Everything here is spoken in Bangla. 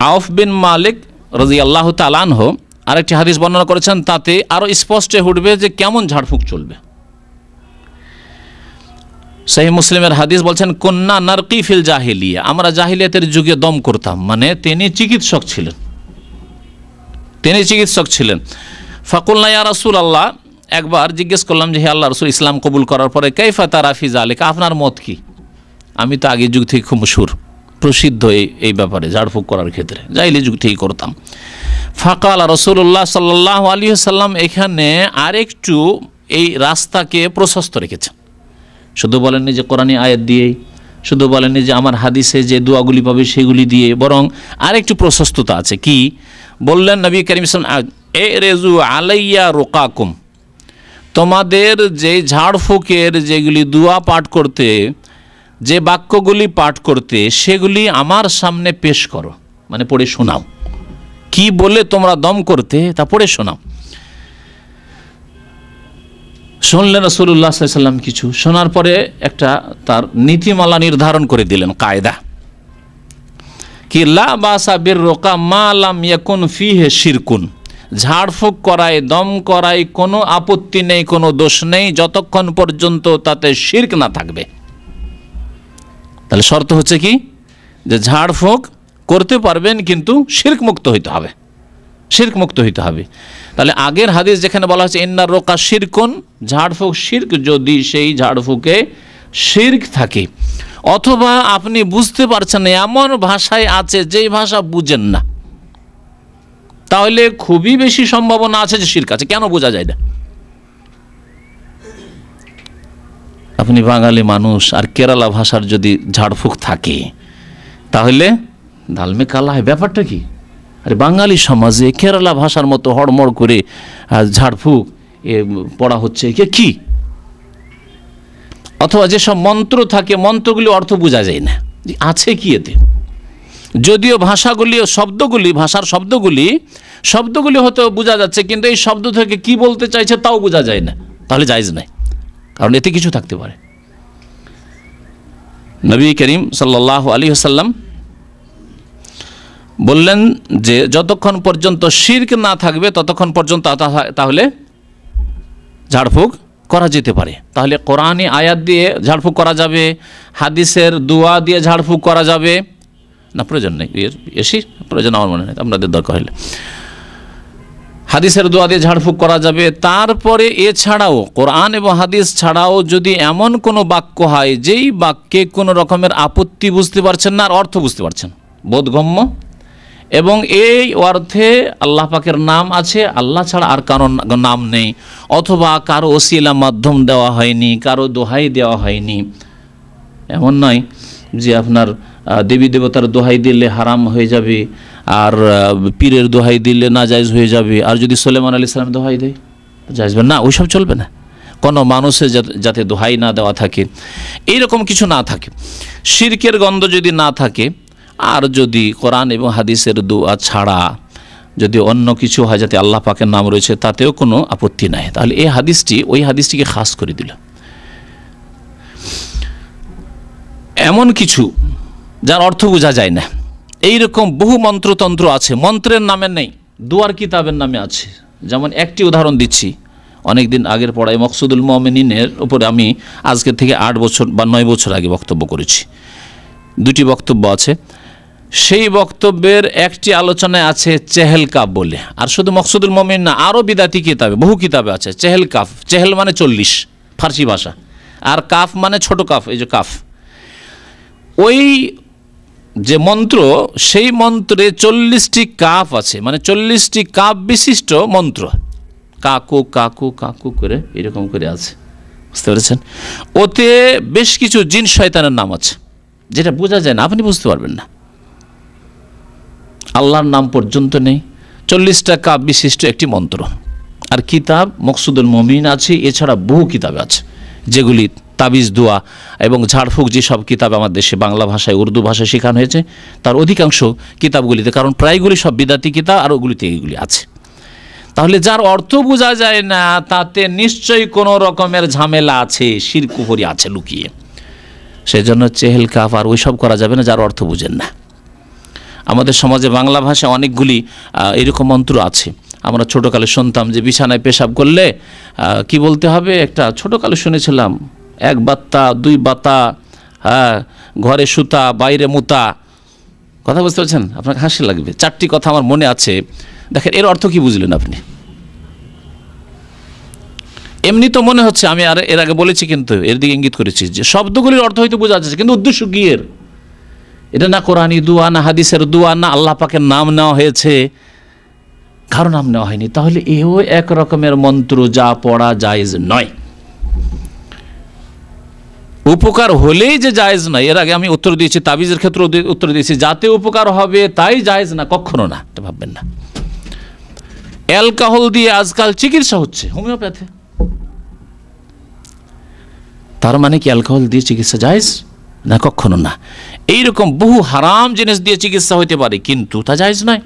আউফ বিন মালিক রাদিয়াল্লাহু তাআলা আনহু আরেকটি হাদিস বর্ণনা করেছেন, তাতে আরও স্পষ্ট উঠবে যে কেমন ঝাড়ফুঁক চলবে। সহিহ মুসলিমের হাদিস বলছেন, কুন্না নারকি ফিল জাহিলিয়া, আমরা জাহিলিয়াতের যুগে দম করতাম। মানে তিনি চিকিৎসক ছিলেন। ফাকুলনা ইয়া রাসূলুল্লাহ, একবার জিজ্ঞেস করলাম যে হে আল্লাহ রাসূল, ইসলাম কবুল করার পরে কাইফা তারা ফি যালিকা, আপনার মত কি? আমি তো আগের যুগ থেকে খুব প্রসিদ্ধ এই ব্যাপারে, ঝাড়ফুঁক করার ক্ষেত্রে জাহিলি যুগ থেকেই করতাম। ফাকাল রাসূলুল্লাহ সাল্লাল্লাহু আলাইহি ওয়াসাল্লাম এখানে আরেকটু এই রাস্তাকে প্রশস্ত রেখেছেন। শুধু বলেননি যে কোরআনী আয়াত দিয়েই, শুধু বলেননি যে আমার হাদিসে যে দোয়াগুলি পাবে সেগুলি দিয়ে, বরং আরেকটু প্রশস্ততা আছে। কি বললেন নবী করিম সাল্লাল্লাহু আলাইহি ওয়াসাল্লাম, এ রেজু আলাইয়া রোকাকুম, তোমাদের যে ঝাড়ফুঁকের যেগুলি দোয়া পাঠ করতে, যে বাক্যগুলি পাঠ করতে, সেগুলি আমার সামনে পেশ করো, মানে পড়ে শোনাও। কি বলে তোমরা দম করতে তা পড়ে শোনাও। শুনলেন রাসূলুল্লাহ সাল্লাল্লাহু আলাইহি ওয়াসাল্লাম কিছু, শোনার পরে একটা তার নীতিমালা নির্ধারণ করে দিলেন, কায়দা, কি লা বাসা বির রোকা মা লাম ইয়াকুন ফিহি শিরকুন, ঝাড়ফুঁক করায়, দম করায় কোনো আপত্তি নেই, কোনো দোষ নেই, যতক্ষণ পর্যন্ত তাতে শিরক না থাকবে। তাহলে শর্ত হচ্ছে কি, যে ঝাড়ফুঁক করতে পারবেন কিন্তু শিরক মুক্ত হইতে হবে। তাহলে আগের হাদিস যেখানে বলা হচ্ছে ইন্নার রোকা শিরকুন, ঝাড়ফুঁক শিরক, যদি সেই ঝাড়ফুঁকে শিরক থাকে, অথবা আপনি বুঝতে পারছেন এমন ভাষায় আছে যেই ভাষা বুঝেন না, তাহলে খুবই বেশি সম্ভাবনা আছে যে শিরক আছে। কেন বোঝা যায় না? আপনি বাঙালি মানুষ আর কেরালা ভাষার যদি ঝাড়ফুঁক থাকে, তাহলে ডালমে কালা হয়। ব্যাপারটা কি? আরে বাঙালি সমাজে কেরালা ভাষার মতো হড়মড় করে ঝাড়ফুঁক পড়া হচ্ছে কি? অথবা যেসব মন্ত্র থাকে, মন্ত্রগুলি অর্থ বোঝা যায় না, আছে কি এতে? যদিও ভাষাগুলি, ভাষার শব্দগুলি হয়তো বোঝা যাচ্ছে, কিন্তু এই শব্দ থেকে কি বলতে চাইছে তাও বোঝা যায় না, তাহলে জায়েজ নাই, কারণ এতে কিছু থাকতে পারে। নবী করিম সাল্লাল্লাহু আলাইহি ওয়াসাল্লাম বললেন যে যতক্ষণ পর্যন্ত শিরক না থাকবে ততক্ষণ পর্যন্ত তাহলে ঝাড়ফুঁক করা যেতে পারে। তাহলে কোরআনী আয়াত দিয়ে ঝাড়ফুঁক করা যাবে, হাদিসের দোয়া দিয়ে ঝাড়ফুঁক করা যাবে না? প্রয়োজন নেই, প্রয়োজন আমার মনে নেই, আপনাদের দরকার হলে হাদিসের দোয়া দিয়ে ঝাড়ফুঁক করা যাবে। তারপরে এছাড়াও কোরআন এবং হাদিস ছাড়াও যদি এমন কোনো বাক্য হয় যেই বাক্যে কোনো রকমের আপত্তি বুঝতে পারছেন না আর অর্থ বুঝতে পারছেন, বোধগম্য, এবং এই অর্থে আল্লাহ পাকের নাম আছে, আল্লাহ ছাড়া আর কারো নাম নেই, অথবা কারো ওসিলা মাধ্যম দেওয়া হয়নি, কারো দোহাই দেওয়া হয়নি, এমন নয় যে আপনার দেবী দেবতার দোহাই দিলে হারাম হয়ে যাবে, আর পীরের দোহাই দিলে নাজায়েজ হয়ে যাবে, আর যদি সুলাইমান আলাইহিস সালাম দোহাই দেয় জায়েজ না, ওইসব চলবে না। কোনো মানুষের যাতে দোহাই না দেওয়া থাকে, এইরকম কিছু না থাকে, শিরকের গন্ধ যদি না থাকে, আর যদি কোরআন এবং হাদিসের দোয়া ছাড়া যদি অন্য কিছু হয় যাতে আল্লাহ পাকের নাম রয়েছে, তাতেও কোনো আপত্তি নাই। তাহলে এই হাদিসটি ওই হাদিসটিকে খাস করে দিল। এমন কিছু যার অর্থ বোঝা যায় না, এইরকম বহু মন্ত্রতন্ত্র আছে, মন্ত্রের নামে নেই, দোয়ার কিতাবের নামে আছে। যেমন একটি উদাহরণ দিচ্ছি, অনেক দিন আগের পড়ায় মকসুদুল মুমিনিনের উপরে আমি আজকে থেকে 8 বছর বা 9 বছর আগে বক্তব্য করেছি। 2টি বক্তব্য আছে, সেই বক্তব্যের একটি আলোচনায় আছে চেহেল কাফ বলে, আর শুধু মকসুদুল মুমিন না, আরও বিদাতি কিতাবে, বহু কিতাবে আছে চেহেল কাফ। চেহেল মানে 40 ফার্সি ভাষা, আর কাফ মানে ছোট কাফ, এই যে কাফ। ওই যে মন্ত্র, সেই মন্ত্রে 40টি কাফ আছে, মানে 40টি কাফ বিশিষ্ট মন্ত্র, কাকু কাকু কাকু করে এরকম করে আছে, বুঝতে পেরেছেন? ওতে বেশ কিছু জিন শয়তানের নাম আছে, যেটা বোঝা যায় না, আপনি বুঝতে পারবেন না, আল্লাহর নাম পর্যন্ত নেই। 40টা কাফ বিশিষ্ট একটি মন্ত্র। আর কিতাব মকসুদুল মুমিন আছে, এছাড়া বহু কিতাব আছে যেগুলি তাবিজ দোয়া এবং ঝাড়ফুঁক, যেসব কিতাব আমার দেশে বাংলা ভাষায় উর্দু ভাষায় শেখানো হয়েছে, তার অধিকাংশ কিতাবগুলিতে, কারণ প্রায়গুলি সব বিদাতি কিতাব, আর ওগুলিতে এইগুলি আছে। তাহলে যার অর্থ বোঝা যায় না, তাতে নিশ্চয়ই কোনো রকমের ঝামেলা আছে, শিরক কুফরি আছে লুকিয়ে। সেজন্য চেহেল কাফ আর ওইসব করা যাবে না যার অর্থ বুঝেন না। আমাদের সমাজে বাংলা ভাষায় অনেকগুলি এরকম মন্ত্র আছে। আমরা ছোটোকালে শুনতাম যে বিছানায় পেশাব করলে কি বলতে হবে, একটা ছোটোকালে শুনেছিলাম, 1 বাত্তা 2 বাতা, হ্যাঁ, ঘরে সুতা বাইরে মুতা। কথা বুঝতে পারছেন? আপনাকে হাসি লাগবে, 4টি কথা আমার মনে আছে। দেখেন এর অর্থ কি বুঝলেন আপনি? এমনি তো মনে হচ্ছে, আমি এর আগে বলেছি কিন্তু এর দিকে ইঙ্গিত করেছি যে শব্দগুলির অর্থ হয়তো বোঝা যাচ্ছে, কিন্তু উদ্দেশ্য কি এর? এটা না কোরআনী দোয়া, না হাদিসের দোয়া, না আল্লাহ পাকের নাম নেওয়া হয়েছে, কারো নাম নেওয়া হয়নি। তাহলে এও এক রকমের মন্ত্র, যা পড়া জায়েজ নয়। উপকার হলেই যে জায়েজ নয়, এর আগে আমি উত্তর দিয়েছি, তাবিজের ক্ষেত্রে উত্তর দিয়েছি, যাতে উপকার হবে তাই জায়েজ না, কখনো না, এটা ভাববেন না। অ্যালকোহল দিয়ে আজকাল চিকিৎসা হচ্ছে, হোমিওপ্যাথি, তার মানে কি অ্যালকোহল দিয়ে চিকিৎসা জায়েজ না? কখনো না। এইরকম বহু হারাম জিনিস দিয়ে চিকিৎসা হইতে পারে, কিন্তু তা জায়েজ নয়।